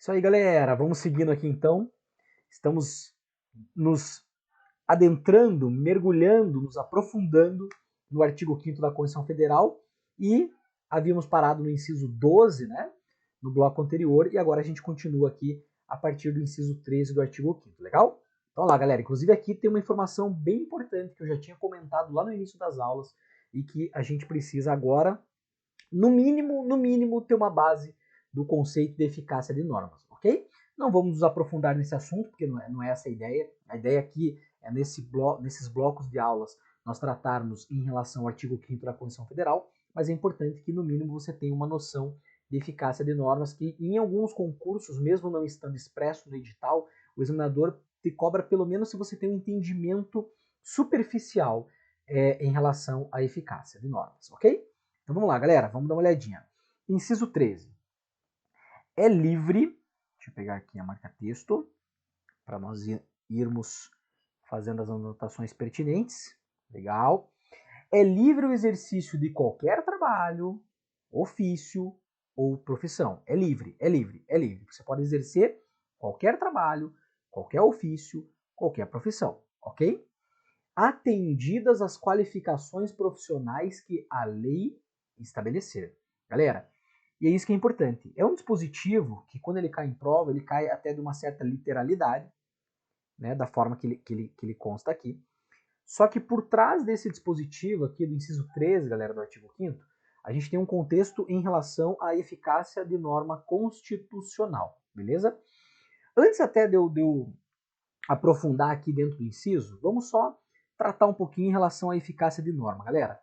Isso aí, galera. Vamos seguindo aqui então. Estamos nos adentrando, mergulhando, nos aprofundando no artigo 5º da Constituição Federal e havíamos parado no inciso 12, né, no bloco anterior, e agora a gente continua aqui a partir do inciso 13 do artigo 5º, legal? Então lá, galera, inclusive aqui tem uma informação bem importante que eu já tinha comentado lá no início das aulas e que a gente precisa agora, no mínimo, ter uma base do conceito de eficácia de normas, ok? Não vamos nos aprofundar nesse assunto, porque não é essa a ideia. A ideia aqui é nesses blocos de aulas nós tratarmos em relação ao artigo 5º da Constituição Federal, mas é importante que no mínimo você tenha uma noção de eficácia de normas que em alguns concursos, mesmo não estando expresso no edital, o examinador te cobra pelo menos se você tem um entendimento superficial em relação à eficácia de normas, ok? Então vamos lá, galera, vamos dar uma olhadinha. Inciso 13. É livre, deixa eu pegar aqui a marca-texto, para nós irmos fazendo as anotações pertinentes. Legal. É livre o exercício de qualquer trabalho, ofício ou profissão. É livre, é livre, é livre. Você pode exercer qualquer trabalho, qualquer ofício, qualquer profissão, ok? Atendidas as qualificações profissionais que a lei estabelecer. Galera, e é isso que é importante. É um dispositivo que, quando ele cai em prova, ele cai até de uma certa literalidade, né, da forma que ele consta aqui. Só que por trás desse dispositivo aqui do inciso 13, galera, do artigo 5º, a gente tem um contexto em relação à eficácia de norma constitucional, beleza? Antes até de eu aprofundar aqui dentro do inciso, vamos só tratar um pouquinho em relação à eficácia de norma, galera.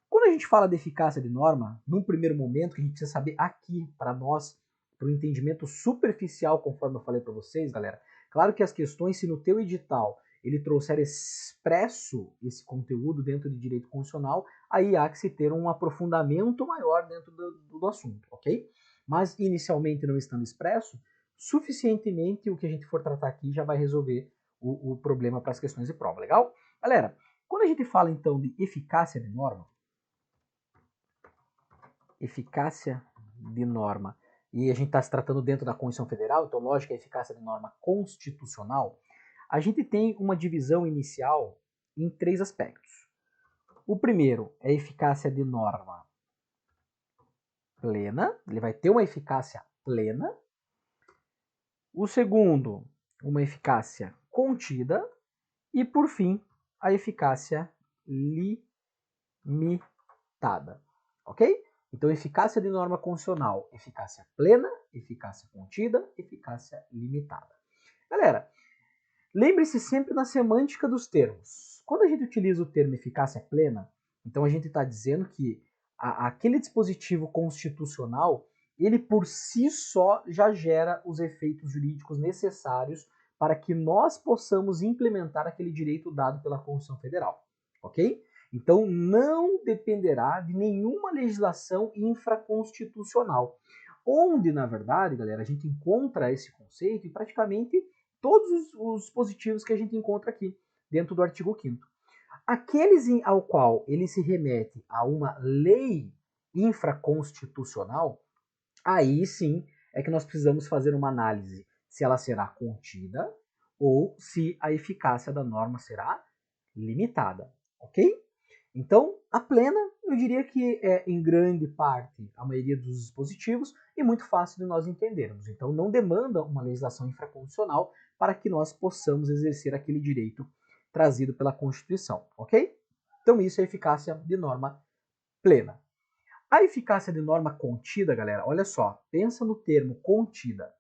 Quando a gente fala de eficácia de norma, num primeiro momento, que a gente precisa saber aqui, para nós, para o entendimento superficial, conforme eu falei para vocês, galera, claro que as questões, se no teu edital ele trouxer expresso esse conteúdo dentro de direito constitucional, aí há que se ter um aprofundamento maior dentro do assunto, ok? Mas, inicialmente, não estando expresso, suficientemente o que a gente for tratar aqui já vai resolver o problema para as questões de prova, legal? Galera, quando a gente fala, então, de eficácia de norma, e a gente está se tratando dentro da Constituição Federal, então lógico que a eficácia de norma constitucional, a gente tem uma divisão inicial em 3 aspectos. O primeiro é a eficácia de norma plena, ele vai ter uma eficácia plena. O segundo, uma eficácia contida. E por fim, a eficácia limitada, ok? Então, eficácia de norma constitucional, eficácia plena, eficácia contida, eficácia limitada. Galera, lembre-se sempre na semântica dos termos. Quando a gente utiliza o termo eficácia plena, então a gente está dizendo que aquele dispositivo constitucional, ele por si só já gera os efeitos jurídicos necessários para que nós possamos implementar aquele direito dado pela Constituição Federal, ok? Então não dependerá de nenhuma legislação infraconstitucional, onde, na verdade, galera, a gente encontra esse conceito em praticamente todos os dispositivos que a gente encontra aqui dentro do artigo 5º. Aqueles ao qual ele se remete a uma lei infraconstitucional, aí sim é que nós precisamos fazer uma análise se ela será contida ou se a eficácia da norma será limitada, ok? Então, a plena, eu diria que é em grande parte a maioria dos dispositivos e muito fácil de nós entendermos. Então, não demanda uma legislação infraconstitucional para que nós possamos exercer aquele direito trazido pela Constituição, ok? Então, isso é a eficácia de norma plena. A eficácia de norma contida, galera, olha só, pensa no termo contida.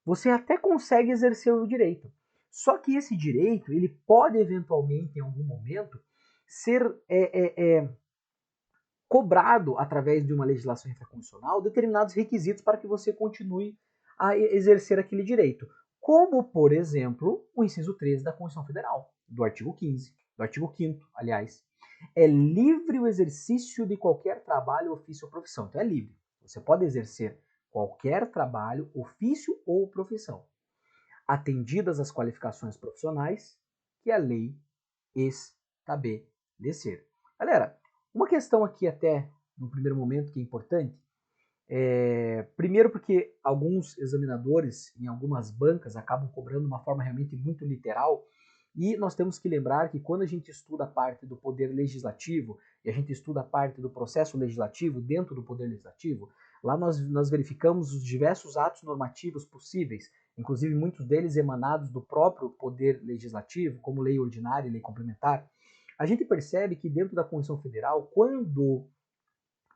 Você até consegue exercer o direito. Só que esse direito, ele pode eventualmente, em algum momento, ser cobrado através de uma legislação infraconstitucional determinados requisitos para que você continue a exercer aquele direito. Como, por exemplo, o inciso 13 da Constituição Federal, do artigo 15, do artigo 5º, aliás. É livre o exercício de qualquer trabalho, ofício ou profissão. Então é livre. Você pode exercer qualquer trabalho, ofício ou profissão, atendidas as qualificações profissionais que a lei estabelecer. Galera, uma questão aqui até no primeiro momento que é importante Primeiro porque alguns examinadores em algumas bancas acabam cobrando de uma forma realmente muito literal, e nós temos que lembrar que quando a gente estuda a parte do poder legislativo e a gente estuda a parte do processo legislativo dentro do poder legislativo, lá nós verificamos os diversos atos normativos possíveis, inclusive muitos deles emanados do próprio poder legislativo, como lei ordinária e lei complementar. A gente percebe que dentro da Constituição Federal,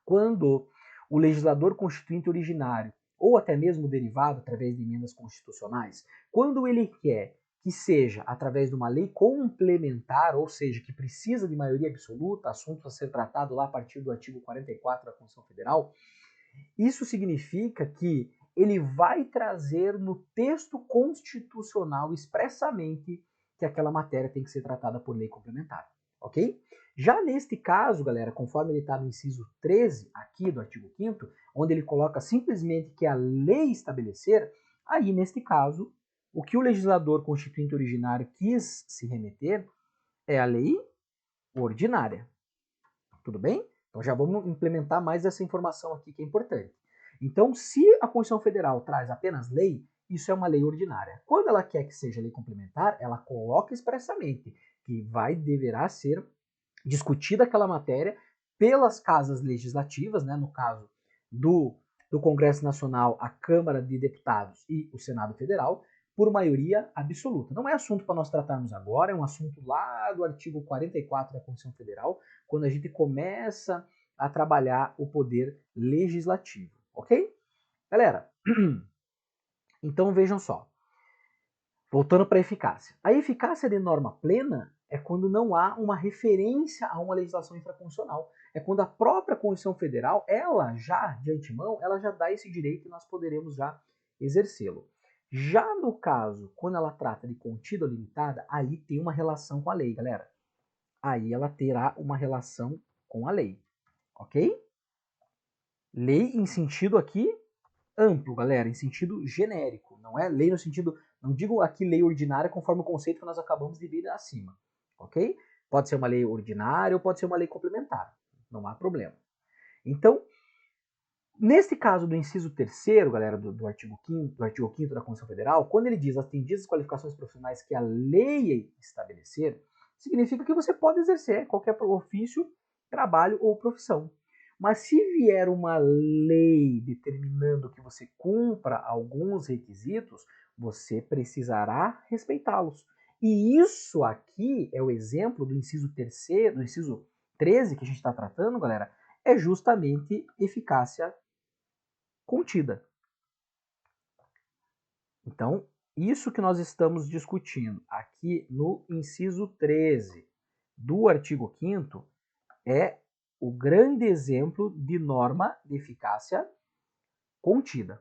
quando o legislador constituinte originário, ou até mesmo derivado através de emendas constitucionais, quando ele quer que seja através de uma lei complementar, ou seja, que precisa de maioria absoluta, assunto a ser tratado lá a partir do artigo 44 da Constituição Federal, isso significa que ele vai trazer no texto constitucional expressamente que aquela matéria tem que ser tratada por lei complementar, ok? Já neste caso, galera, conforme ele está no inciso 13 aqui do artigo 5º, onde ele coloca simplesmente que a lei estabelecer, aí neste caso, o que o legislador constituinte originário quis se remeter é a lei ordinária. Tudo bem? Então já vamos implementar mais essa informação aqui que é importante. Então, se a Constituição Federal traz apenas lei, isso é uma lei ordinária. Quando ela quer que seja lei complementar, ela coloca expressamente que deverá ser discutida aquela matéria pelas casas legislativas, né, no caso do Congresso Nacional, a Câmara de Deputados e o Senado Federal, por maioria absoluta. Não é assunto para nós tratarmos agora, é um assunto lá do artigo 44 da Constituição Federal, quando a gente começa a trabalhar o poder legislativo, ok? Galera, então vejam só. Voltando para a eficácia. A eficácia de norma plena é quando não há uma referência a uma legislação infraconstitucional. É quando a própria Constituição Federal, ela já, de antemão, ela já dá esse direito e nós poderemos já exercê-lo. Já no caso, quando ela trata de contida ou limitada, aí tem uma relação com a lei, galera. Aí ela terá uma relação com a lei, ok? Lei em sentido aqui amplo, galera, em sentido genérico. Não é lei no sentido, não digo aqui lei ordinária conforme o conceito que nós acabamos de ver acima, ok? Pode ser uma lei ordinária ou pode ser uma lei complementar, não há problema. Então, neste caso do inciso 3º, galera, do artigo 5º da Constituição Federal, quando ele diz atendidas as qualificações profissionais que a lei estabelecer, significa que você pode exercer qualquer ofício, trabalho ou profissão. Mas se vier uma lei determinando que você cumpra alguns requisitos, você precisará respeitá-los. E isso aqui é o exemplo do inciso 3º, do inciso 13 que a gente está tratando, galera, é justamente eficácia contida. Então, isso que nós estamos discutindo aqui no inciso 13 do artigo 5º é o grande exemplo de norma de eficácia contida,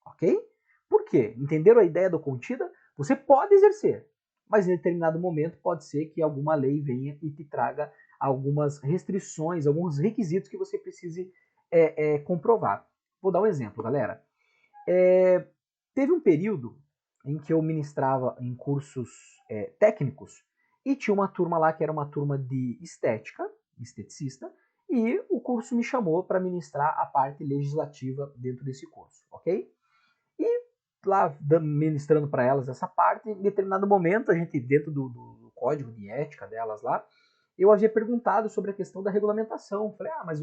ok? Por quê? Entenderam a ideia do contida? Você pode exercer, mas em determinado momento pode ser que alguma lei venha e te traga algumas restrições, alguns requisitos que você precise comprovar. Vou dar um exemplo, galera. Teve um período em que eu ministrava em cursos técnicos e tinha uma turma lá que era uma turma de estética, esteticista, e o curso me chamou para ministrar a parte legislativa dentro desse curso, ok? E lá ministrando para elas essa parte, em determinado momento, a gente, dentro do código de ética delas lá, eu havia perguntado sobre a questão da regulamentação. Falei, mas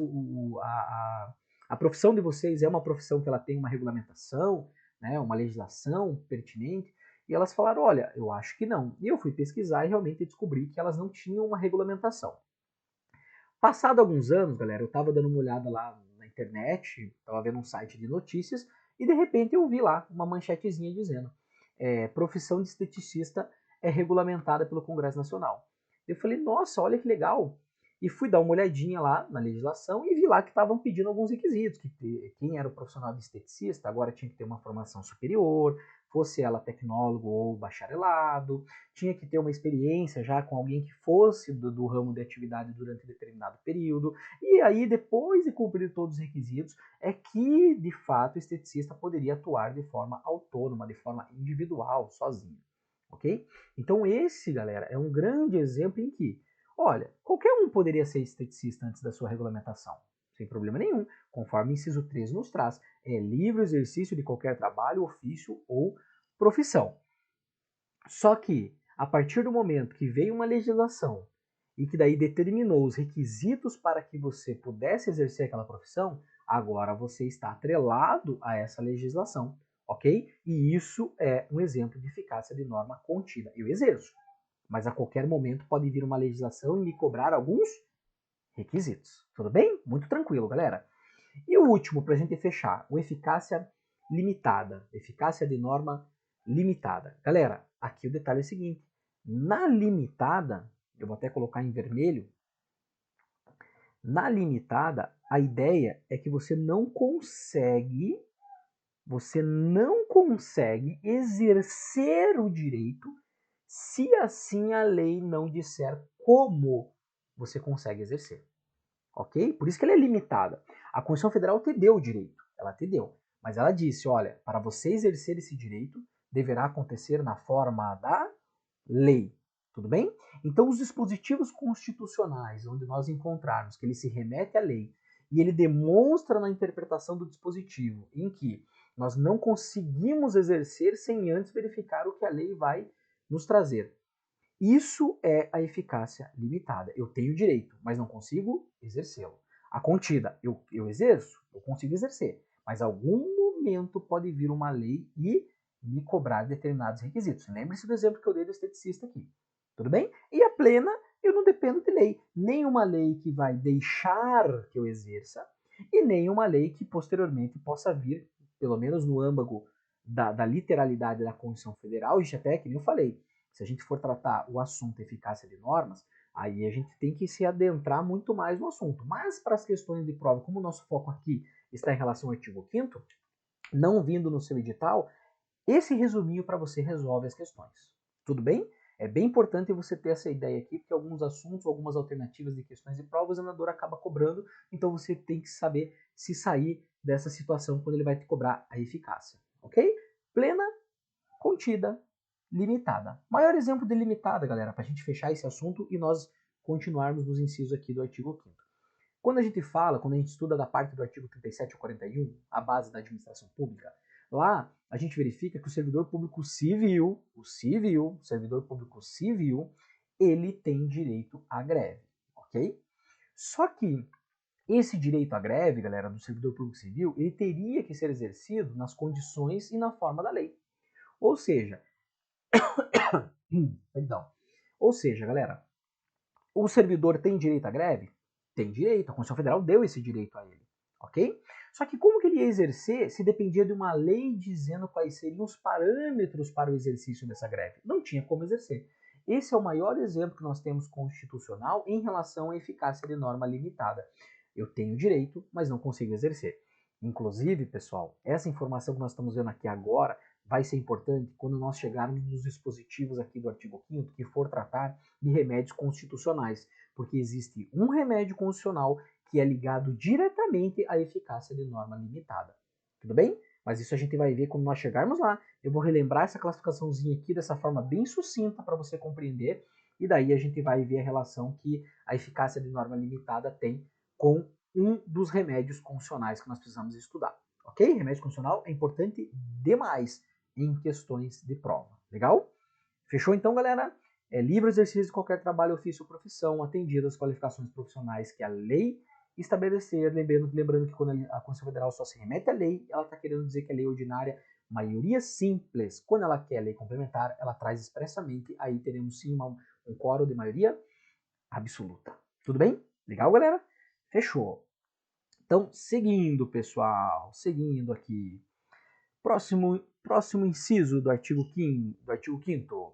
a profissão de vocês é uma profissão que ela tem uma regulamentação, né, uma legislação pertinente? E elas falaram, olha, eu acho que não. E eu fui pesquisar e realmente descobri que elas não tinham uma regulamentação. Passado alguns anos, galera, eu estava dando uma olhada lá na internet, estava vendo um site de notícias, e de repente eu vi lá uma manchetezinha dizendo profissão de esteticista é regulamentada pelo Congresso Nacional. Eu falei, nossa, olha que legal. E fui dar uma olhadinha lá na legislação e vi lá que estavam pedindo alguns requisitos, que quem era o profissional de esteticista agora tinha que ter uma formação superior, fosse ela tecnólogo ou bacharelado, tinha que ter uma experiência já com alguém que fosse do ramo de atividade durante determinado período, e aí depois de cumprir todos os requisitos, é que de fato o esteticista poderia atuar de forma autônoma, de forma individual, sozinho, ok? Então esse, galera, é um grande exemplo em que, olha, qualquer um poderia ser esteticista antes da sua regulamentação. sem problema nenhum, conforme o inciso 3 nos traz. É livre o exercício de qualquer trabalho, ofício ou profissão. Só que, a partir do momento que veio uma legislação e que daí determinou os requisitos para que você pudesse exercer aquela profissão, agora você está atrelado a essa legislação, ok? E isso é um exemplo de eficácia de norma contida. Eu exerço, mas a qualquer momento pode vir uma legislação e me cobrar alguns requisitos. Tudo bem? Muito tranquilo, galera. E o último, para a gente fechar, o eficácia limitada. Eficácia de norma limitada. Galera, aqui o detalhe é o seguinte. Na limitada, eu vou até colocar em vermelho, na limitada, a ideia é que você não consegue exercer o direito se assim a lei não disser como você consegue exercer. Ok? Por isso que ela é limitada. A Constituição Federal te deu o direito, ela te deu. Mas ela disse, olha, para você exercer esse direito, deverá acontecer na forma da lei. Tudo bem? Então, os dispositivos constitucionais, onde nós encontrarmos que ele se remete à lei e ele demonstra na interpretação do dispositivo em que nós não conseguimos exercer sem antes verificar o que a lei vai nos trazer. Isso é a eficácia limitada. Eu tenho direito, mas não consigo exercê-lo. A contida, eu exerço, eu consigo exercer, mas algum momento pode vir uma lei e me cobrar determinados requisitos. Lembre-se do exemplo que eu dei do esteticista aqui. Tudo bem? E a plena, eu não dependo de lei. Nem uma lei que vai deixar que eu exerça e nem uma lei que posteriormente possa vir, pelo menos no âmago da literalidade da Constituição Federal, e até, que nem eu falei, se a gente for tratar o assunto eficácia de normas, aí a gente tem que se adentrar muito mais no assunto. Mas para as questões de prova, como o nosso foco aqui está em relação ao artigo 5º, não vindo no seu edital, esse resuminho para você resolve as questões. Tudo bem? É bem importante você ter essa ideia aqui, porque alguns assuntos, algumas alternativas de questões de prova, o examinador acaba cobrando, então você tem que saber se sair dessa situação quando ele vai te cobrar a eficácia. Ok? Plena, contida, limitada. Maior exemplo de limitada, galera, para a gente fechar esse assunto e nós continuarmos nos incisos aqui do artigo 5º. Quando a gente estuda da parte do artigo 37 ao 41, a base da administração pública, lá a gente verifica que o servidor público civil, servidor público civil, ele tem direito à greve, ok? Só que esse direito à greve, galera, do servidor público civil, ele teria que ser exercido nas condições e na forma da lei. Ou seja, Ou seja, galera, o servidor tem direito à greve? Tem direito, a Constituição Federal deu esse direito a ele, ok? Só que como que ele ia exercer se dependia de uma lei dizendo quais seriam os parâmetros para o exercício dessa greve? Não tinha como exercer. Esse é o maior exemplo que nós temos constitucional em relação à eficácia de norma limitada. Eu tenho direito, mas não consigo exercer. Inclusive, pessoal, essa informação que nós estamos vendo aqui agora vai ser importante quando nós chegarmos nos dispositivos aqui do artigo 5º, que for tratar de remédios constitucionais, porque existe um remédio constitucional que é ligado diretamente à eficácia de norma limitada. Tudo bem? Mas isso a gente vai ver quando nós chegarmos lá. Eu vou relembrar essa classificaçãozinha aqui dessa forma bem sucinta para você compreender, e daí a gente vai ver a relação que a eficácia de norma limitada tem com um dos remédios constitucionais que nós precisamos estudar. Ok? Remédio constitucional é importante demais em questões de prova. Legal? Fechou então, galera? É livre exercício de qualquer trabalho, ofício ou profissão, atendidas as qualificações profissionais que a lei estabelecer. Lembrando que quando a Constituição Federal só se remete à lei, ela está querendo dizer que é lei ordinária, maioria simples. Quando ela quer lei complementar, ela traz expressamente, aí teremos sim um quórum de maioria absoluta. Tudo bem? Legal, galera? Fechou. Então, seguindo, pessoal, seguindo aqui. Próximo inciso do artigo 5º.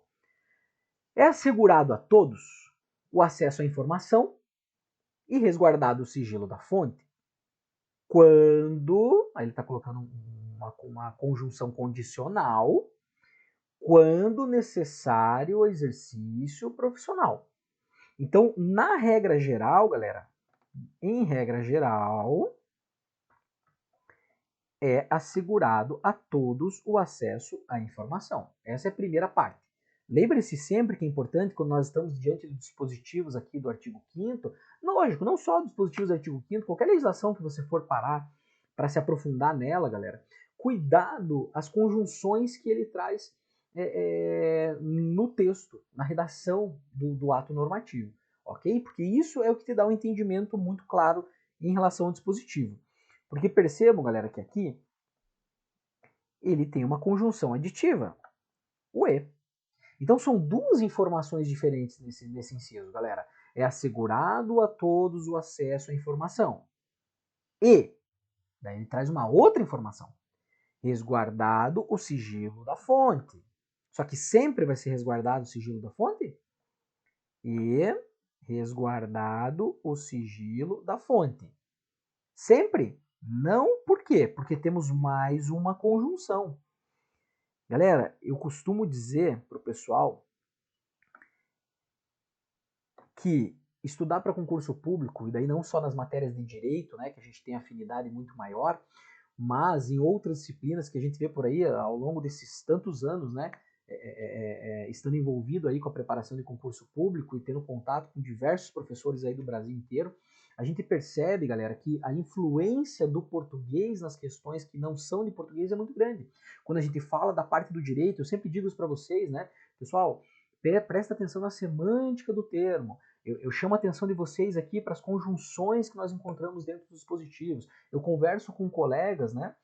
É assegurado a todos o acesso à informação e resguardado o sigilo da fonte quando, aí ele está colocando uma conjunção condicional, quando necessário o exercício profissional. Então, na regra geral, galera, em regra geral, é assegurado a todos o acesso à informação. Essa é a primeira parte. Lembre-se sempre que é importante, quando nós estamos diante de dispositivos aqui do artigo 5º, lógico, não só dispositivos do artigo 5º, qualquer legislação que você for parar para se aprofundar nela, galera, cuidado as conjunções que ele traz no texto, na redação do ato normativo, ok? Porque isso é o que te dá um entendimento muito claro em relação ao dispositivo. Porque percebam, galera, que aqui ele tem uma conjunção aditiva, o e. Então são duas informações diferentes nesse inciso, galera. É assegurado a todos o acesso à informação. E, daí ele traz uma outra informação. Resguardado o sigilo da fonte. Só que sempre vai ser resguardado o sigilo da fonte? E resguardado o sigilo da fonte. Sempre? Não, por quê? Porque temos mais uma conjunção. Galera, eu costumo dizer para o pessoal que estudar para concurso público, e daí não só nas matérias de direito, né, que a gente tem afinidade muito maior, mas em outras disciplinas que a gente vê por aí ao longo desses tantos anos, né, estando envolvido aí com a preparação de concurso público e tendo contato com diversos professores aí do Brasil inteiro, a gente percebe, galera, que a influência do português nas questões que não são de português é muito grande. Quando a gente fala da parte do direito, eu sempre digo isso para vocês, né, pessoal, presta atenção na semântica do termo. Eu chamo a atenção de vocês aqui para as conjunções que nós encontramos dentro dos dispositivos. Eu converso com colegas, né,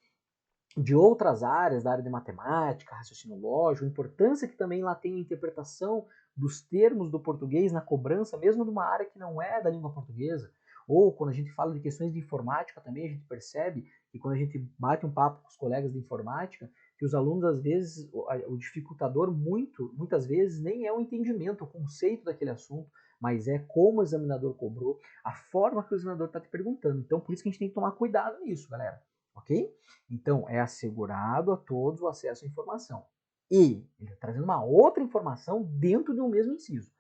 de outras áreas, da área de matemática, raciocínio lógico, a importância que também lá tem a interpretação dos termos do português na cobrança, mesmo de uma área que não é da língua portuguesa. Ou quando a gente fala de questões de informática também, a gente percebe que quando a gente bate um papo com os colegas de informática, que os alunos, às vezes, o dificultador muitas vezes nem é o entendimento, o conceito daquele assunto, mas é como o examinador cobrou, a forma que o examinador está te perguntando. Então, por isso que a gente tem que tomar cuidado nisso, galera. Ok? Então, é assegurado a todos o acesso à informação. E ele está trazendo uma outra informação dentro de um mesmo inciso.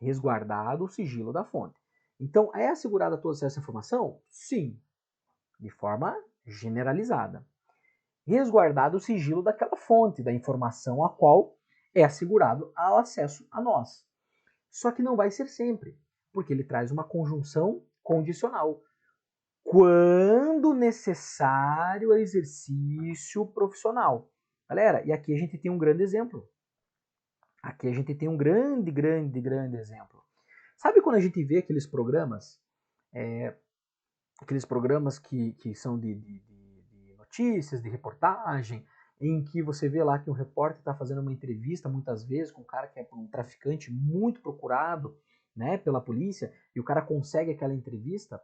Resguardado o sigilo da fonte. Então, é assegurado a todos o acesso à informação? Sim, de forma generalizada. Resguardado o sigilo daquela fonte, da informação a qual é assegurado ao acesso a nós. Só que não vai ser sempre, porque ele traz uma conjunção condicional. Quando necessário exercício profissional. Galera, e aqui a gente tem um grande exemplo. Aqui a gente tem um grande exemplo. Sabe quando a gente vê aqueles programas que são de notícias, de reportagem, em que você vê lá que um repórter está fazendo uma entrevista, muitas vezes, com um cara que é um traficante muito procurado, né, pela polícia, e o cara consegue aquela entrevista.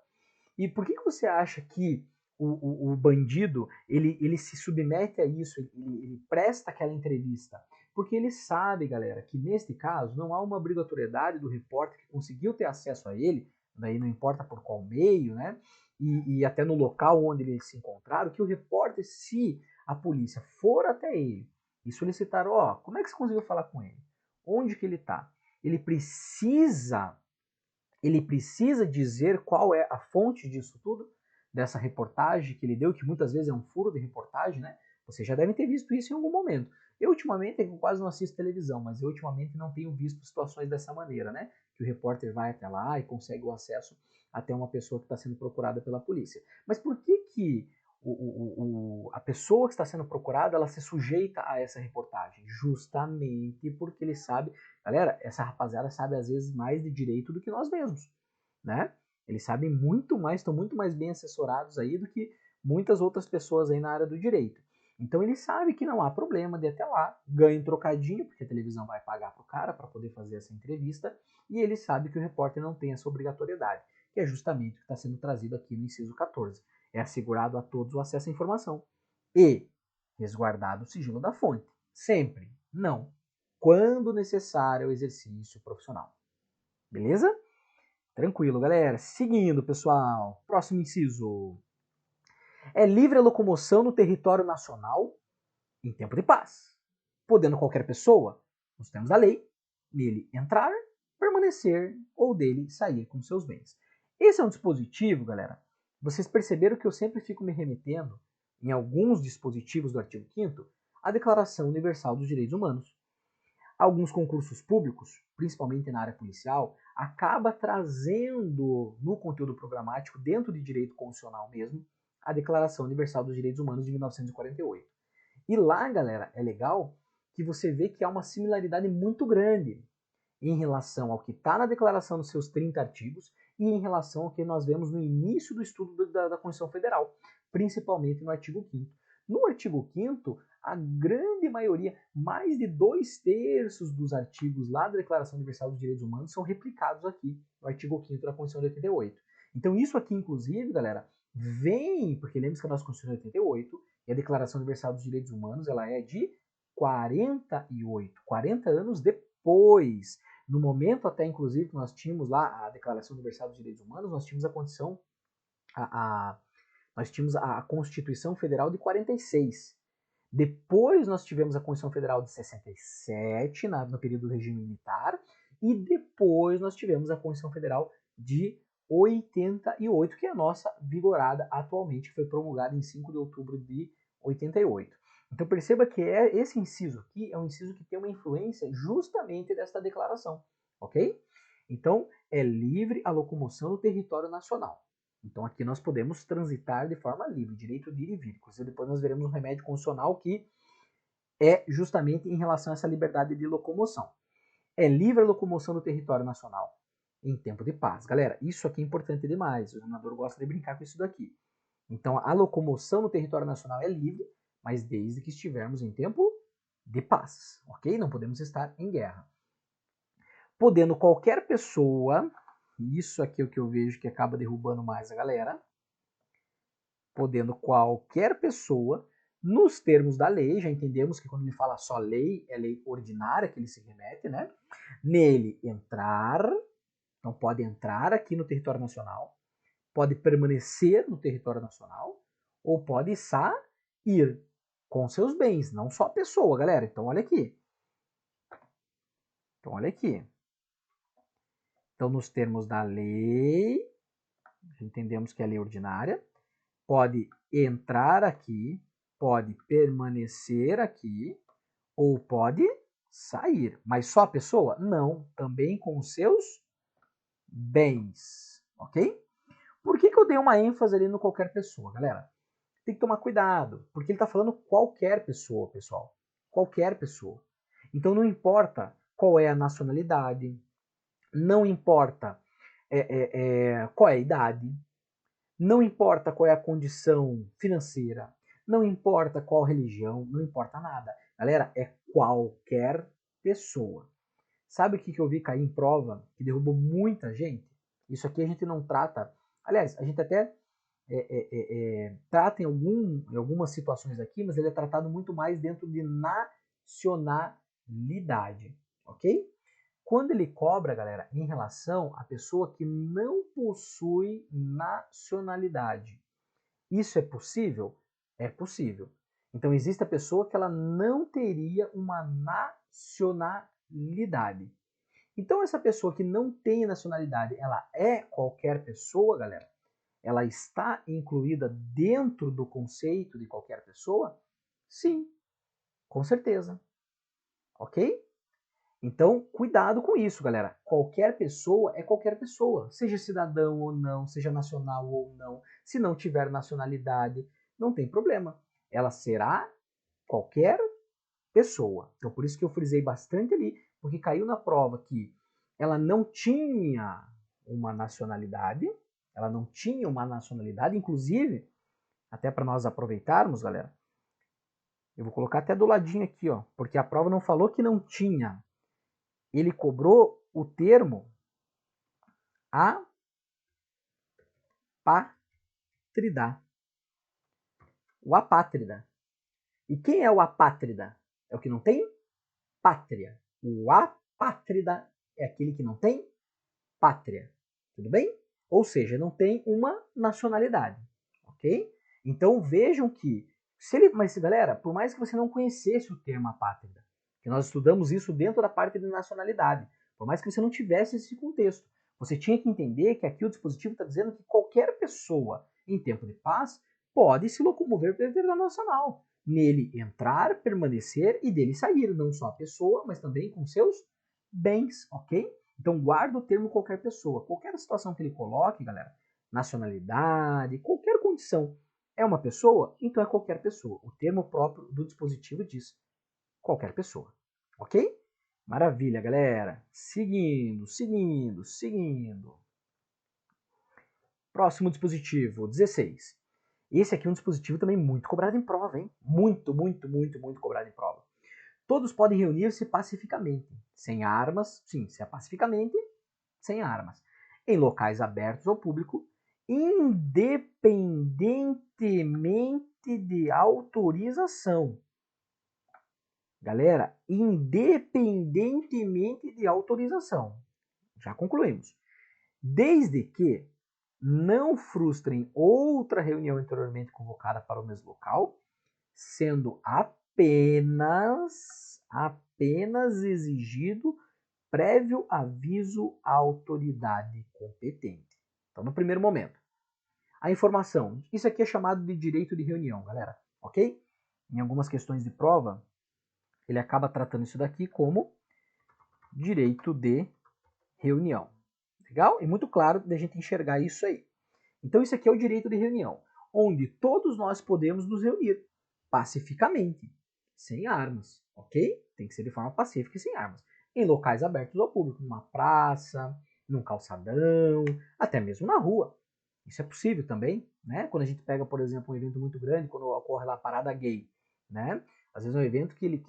E por que você acha que o bandido ele se submete a isso, ele presta aquela entrevista? Porque ele sabe, galera, que neste caso não há uma obrigatoriedade do repórter que conseguiu ter acesso a ele, daí não importa por qual meio, né? E até no local onde eles se encontraram, que o repórter, se a polícia for até ele e solicitar, ó, como é que você conseguiu falar com ele? Onde que ele está? Ele precisa dizer qual é a fonte disso tudo, dessa reportagem que ele deu, que muitas vezes é um furo de reportagem, né? Vocês já devem ter visto isso em algum momento. Eu, ultimamente, eu quase não assisto televisão, mas eu, ultimamente, não tenho visto situações dessa maneira, né? Que o repórter vai até lá e consegue o acesso até uma pessoa que está sendo procurada pela polícia. Mas por que a pessoa que está sendo procurada, ela se sujeita a essa reportagem? Justamente porque ele sabe, galera, essa rapaziada sabe às vezes mais de direito do que nós mesmos, né? Eles sabem muito mais, estão muito mais bem assessorados aí do que muitas outras pessoas aí na área do direito. Então ele sabe que não há problema de ir até lá, ganha um trocadinho, porque a televisão vai pagar para o cara para poder fazer essa entrevista, e ele sabe que o repórter não tem essa obrigatoriedade, que é justamente o que está sendo trazido aqui no inciso 14. É assegurado a todos o acesso à informação e resguardado o sigilo da fonte. Sempre. Não. Quando necessário o exercício profissional. Beleza? Tranquilo, galera. Seguindo, pessoal. Próximo inciso. É livre a locomoção no território nacional em tempo de paz, podendo qualquer pessoa, nos termos da lei, nele entrar, permanecer ou dele sair com seus bens. Esse é um dispositivo, galera. Vocês perceberam que eu sempre fico me remetendo, em alguns dispositivos do artigo 5º, à Declaração Universal dos Direitos Humanos. Alguns concursos públicos, principalmente na área policial, acaba trazendo no conteúdo programático, dentro de direito constitucional mesmo, a Declaração Universal dos Direitos Humanos de 1948. E lá, galera, é legal que você vê que há uma similaridade muito grande em relação ao que está na declaração nos seus 30 artigos e em relação ao que nós vemos no início do estudo da Constituição Federal, principalmente no artigo 5º. No artigo 5º, a grande maioria, mais de 2/3 dos artigos lá da Declaração Universal dos Direitos Humanos são replicados aqui no artigo 5º da Constituição de 88. Então isso aqui, inclusive, galera, vem, porque lembre-se que a nossa Constituição de 88 e a Declaração Universal dos Direitos Humanos, ela é de 48, 40 anos depois. No momento até, inclusive, que nós tínhamos lá a Declaração Universal dos Direitos Humanos, nós tínhamos a Constituição, nós tínhamos a Constituição Federal de 46. Depois nós tivemos a Constituição Federal de 67, no período do regime militar, e depois nós tivemos a Constituição Federal de 88, que é a nossa vigorada atualmente, que foi promulgada em 5 de outubro de 88. Então perceba que esse inciso aqui é um inciso que tem uma influência justamente desta declaração, ok? Então é livre a locomoção no território nacional. Então aqui nós podemos transitar de forma livre, direito de ir e vir. Inclusive depois nós veremos um remédio constitucional que é justamente em relação a essa liberdade de locomoção. É livre a locomoção no território nacional em tempo de paz. Galera, isso aqui é importante demais. O examinador gosta de brincar com isso daqui. Então a locomoção no território nacional é livre, mas desde que estivermos em tempo de paz, ok? Não podemos estar em guerra. Podendo qualquer pessoa, isso aqui é o que eu vejo que acaba derrubando mais a galera, podendo qualquer pessoa, nos termos da lei, já entendemos que quando ele fala só lei, é lei ordinária que ele se remete, né? Nele entrar, então pode entrar aqui no território nacional, pode permanecer no território nacional, ou pode sair com seus bens, não só a pessoa, galera. Então olha aqui. Então nos termos da lei, entendemos que é a lei ordinária, pode entrar aqui, pode permanecer aqui, ou pode sair. Mas só a pessoa? Não, também com os seus bens, ok? Por que eu dei uma ênfase ali no qualquer pessoa, galera? Tem que tomar cuidado, porque ele está falando qualquer pessoa, pessoal. Qualquer pessoa. Então não importa qual é a nacionalidade, não importa qual é a idade, não importa qual é a condição financeira, não importa qual religião, não importa nada. Galera, é qualquer pessoa. Sabe o que eu vi cair em prova que derrubou muita gente? Isso aqui a gente não trata. Aliás, a gente até trata em algumas situações aqui, mas ele é tratado muito mais dentro de nacionalidade, ok? Quando ele cobra, galera, em relação à pessoa que não possui nacionalidade, isso é possível? É possível. Então existe a pessoa que ela não teria uma nacionalidade. Então essa pessoa que não tem nacionalidade, ela é qualquer pessoa, galera? Ela está incluída dentro do conceito de qualquer pessoa? Sim, com certeza. Ok? Então, cuidado com isso, galera. Qualquer pessoa é qualquer pessoa, seja cidadão ou não, seja nacional ou não. Se não tiver nacionalidade, não tem problema. Ela será qualquer pessoa. Então, por isso que eu frisei bastante ali, porque caiu na prova que ela não tinha uma nacionalidade, inclusive, até para nós aproveitarmos, galera, eu vou colocar até do ladinho aqui, ó, porque a prova não falou que não tinha. Ele cobrou o termo apátrida. O apátrida. E quem é o apátrida? É o que não tem pátria. O apátrida é aquele que não tem pátria. Tudo bem? Ou seja, não tem uma nacionalidade. Ok? Então vejam que, mas galera, por mais que você não conhecesse o termo apátrida, que nós estudamos isso dentro da parte de nacionalidade, por mais que você não tivesse esse contexto, você tinha que entender que aqui o dispositivo está dizendo que qualquer pessoa em tempo de paz pode se locomover pelo território nacional. nele entrar, permanecer e dele sair, não só a pessoa, mas também com seus bens, ok? Então guarda o termo qualquer pessoa. Qualquer situação que ele coloque, galera, nacionalidade, qualquer condição, é uma pessoa, então é qualquer pessoa. O termo próprio do dispositivo diz qualquer pessoa, ok? Maravilha, galera. Seguindo. Próximo dispositivo, 16. Esse aqui é um dispositivo também muito cobrado em prova, hein? Muito cobrado em prova. Todos podem reunir-se pacificamente, sem armas, sim, se é pacificamente, sem armas, em locais abertos ao público, independentemente de autorização. Galera, independentemente de autorização. Já concluímos. Desde que não frustrem outra reunião anteriormente convocada para o mesmo local, sendo apenas exigido prévio aviso à autoridade competente. Então, no primeiro momento, a informação. Isso aqui é chamado de direito de reunião, galera, ok? Em algumas questões de prova, ele acaba tratando isso daqui como direito de reunião. Legal? E muito claro de a gente enxergar isso aí. Então isso aqui é o direito de reunião, onde todos nós podemos nos reunir pacificamente, sem armas, ok? Tem que ser de forma pacífica e sem armas. Em locais abertos ao público, numa praça, num calçadão, até mesmo na rua. Isso é possível também, né? Quando a gente pega, por exemplo, um evento muito grande, quando ocorre lá a parada gay, né? Às vezes é um evento que ele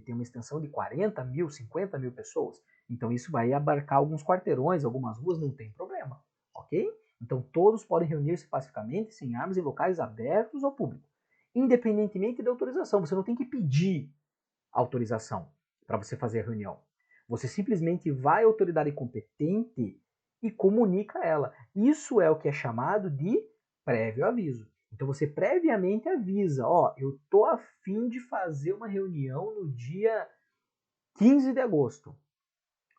tem uma extensão de 40 mil, 50 mil pessoas. Então isso vai abarcar alguns quarteirões, algumas ruas, não tem problema, ok? Então todos podem reunir-se pacificamente, sem armas, em locais abertos ao público, independentemente da autorização. Você não tem que pedir autorização para você fazer a reunião. Você simplesmente vai à autoridade competente e comunica ela. Isso é o que é chamado de prévio aviso. Então você previamente avisa, ó, eu tô a fim de fazer uma reunião no dia 15 de agosto,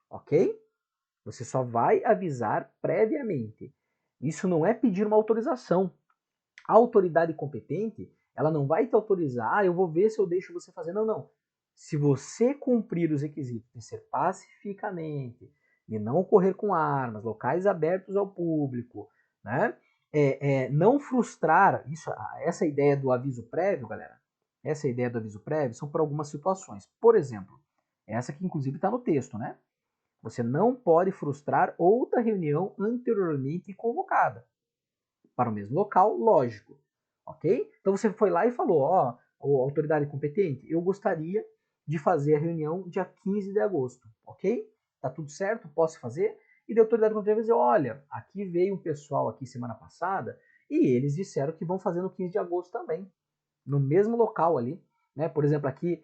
ok? Você só vai avisar previamente. Isso não é pedir uma autorização. A autoridade competente, ela não vai te autorizar, eu vou ver se eu deixo você fazer. Não, não. Se você cumprir os requisitos de ser pacificamente, de não ocorrer com armas, locais abertos ao público, né? Não frustrar, essa ideia do aviso prévio, galera, essa ideia do aviso prévio são para algumas situações. Por exemplo, essa que inclusive está no texto, né? Você não pode frustrar outra reunião anteriormente convocada para o mesmo local, lógico, ok? Então você foi lá e falou, ó, autoridade competente, eu gostaria de fazer a reunião dia 15 de agosto, ok? Tá tudo certo? Posso fazer? E a autoridade competente vai dizer, olha, aqui veio um pessoal aqui semana passada e eles disseram que vão fazer no 15 de agosto também, no mesmo local ali, né? Por exemplo, aqui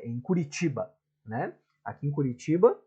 em Curitiba, né? Aqui em Curitiba,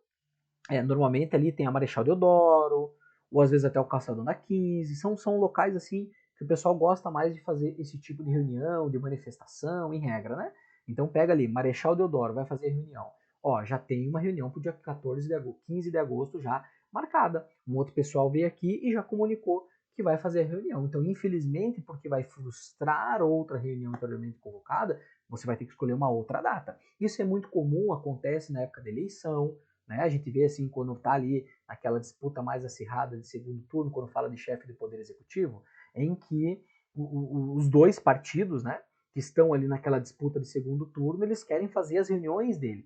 normalmente ali tem a Marechal Deodoro, ou às vezes até o Calçadão da 15, são locais assim que o pessoal gosta mais de fazer esse tipo de reunião, de manifestação, em regra, né? Então pega ali, Marechal Deodoro vai fazer reunião. Ó, já tem uma reunião para o dia 14 de agosto, 15 de agosto já marcada. Um outro pessoal veio aqui e já comunicou que vai fazer a reunião. Então, infelizmente, porque vai frustrar outra reunião anteriormente convocada, você vai ter que escolher uma outra data. Isso é muito comum, acontece na época da eleição, né? A gente vê assim, quando está ali aquela disputa mais acirrada de segundo turno, quando fala de chefe do Poder Executivo, em que os dois partidos, né, que estão ali naquela disputa de segundo turno, eles querem fazer as reuniões deles.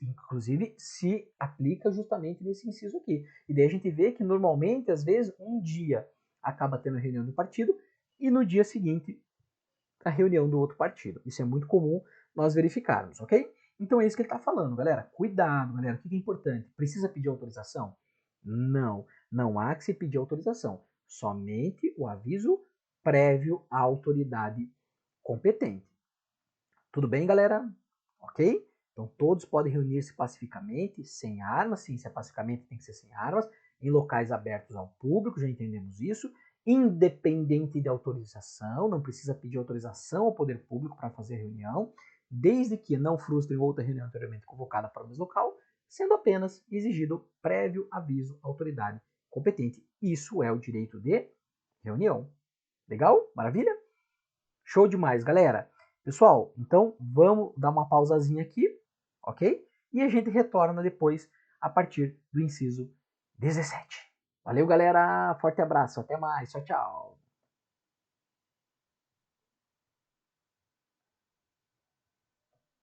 Inclusive, se aplica justamente nesse inciso aqui. E daí a gente vê que normalmente, às vezes, um dia acaba tendo a reunião do partido e no dia seguinte a reunião do outro partido. Isso é muito comum nós verificarmos, ok? Então é isso que ele está falando, galera. Cuidado, galera. O que é importante? Precisa pedir autorização? Não, não há que se pedir autorização. Somente o aviso prévio à autoridade competente. Tudo bem, galera? Ok? Então todos podem reunir-se pacificamente, sem armas. Sim, se é pacificamente tem que ser sem armas, em locais abertos ao público, já entendemos isso. Independente de autorização, não precisa pedir autorização ao poder público para fazer reunião, desde que não frustrem outra reunião anteriormente convocada para o mesmo local, sendo apenas exigido prévio aviso à autoridade competente. Isso é o direito de reunião. Legal? Maravilha? Show demais, galera! Pessoal, então vamos dar uma pausazinha aqui, ok? E a gente retorna depois a partir do inciso 17. Valeu, galera! Forte abraço, até mais, tchau, tchau!